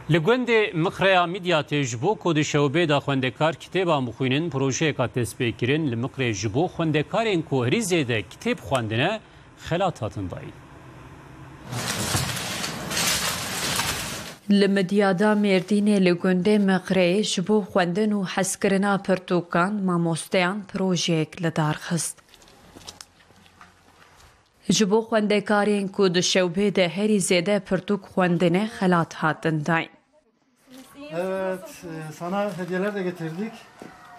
لگوند مقریا میدیات جبو کود شوبه دا خوندکار کتابا مخوینن پروژه کا تسبیح کرن لمقر جبو خوندکارین کو هریزه ده کتاب خواندنه خلات هاتن داین. لمدیادا مردین لگوند مقره جبو خوندن و حسکرنا پرتوکان ماموستیان پروژه لدار خست. جبو خوندکارین کود شوبه ده هریزه پرتوک خوندنه خلات هاتن داین. Evet, sana hediyeler de getirdik.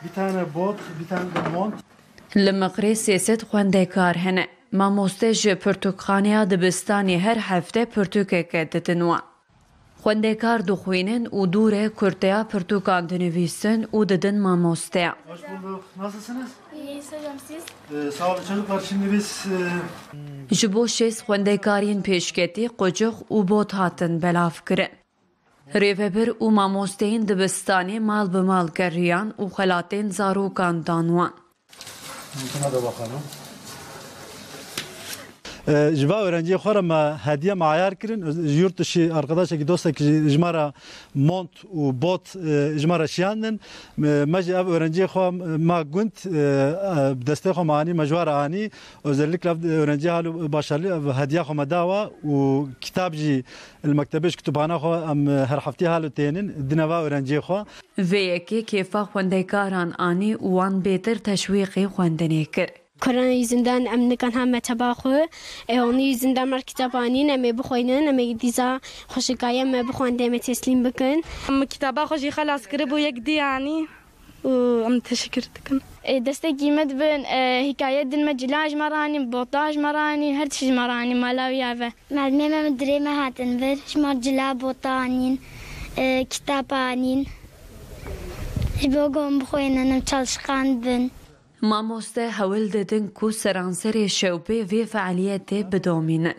Bir tane bot, bir tane de mont. لمقری سیاست خوندکار هنه. ماموسته جه پرتوکخانه دبستانی هر هفته پرتوکه که دتنوان. خوندکار دخوینن و دوره کرتیا پرتوکان دنویسن و ددن ماموسته. Hoş bulduk. Nasılsınız? İyi, hocam siz? Sağ olun çocuklar. Şimdi biz... جبو شیس خوندکارین پیشکتی قجوخ و بوت هاتن بلاف کرن. ریوبر و ماموستین دبستانی مال به مال گریان و خلاتین زاروکان دانوان. Buna da bakalım. Jiva öğrenciye xorama hediye mayar kirin. Yurt dışı arkadaşa ki dosta ki jmara mont u bot jmara şiyanın. Maji ev öğrenciye xom ma gunt deste xom ani majvara ani. Özellikle öğrenci halu başarılı hediye xoma dava u kitabci المكتبش كتبانا خو ام هر هفته حالو تینن دنوا öğrenciye xo. ویکی کیفا خوندکاران آنی وان بهتر تشویقی خوندنی کر. Korona yüzünden emnikan hem tabaxu, onun yüzünden mer kitabanın eme bixoynin eme diza xoşikaya eme bixwande teslim bikin. ام kitaba xoşi xalas kiri bu yek di yani. ام teşekkür dikin. Destek gimet bin hikaye din mecilaj marani, botaj marani, her şey marani malawiya ve. Malmeme dreme hatin ver, şmarcila botanin, kitabanin. Bogom bixoynin çalışkan bin. ماموسته هول ددن کو سرانسر شوبه و فعالیت بدومینن.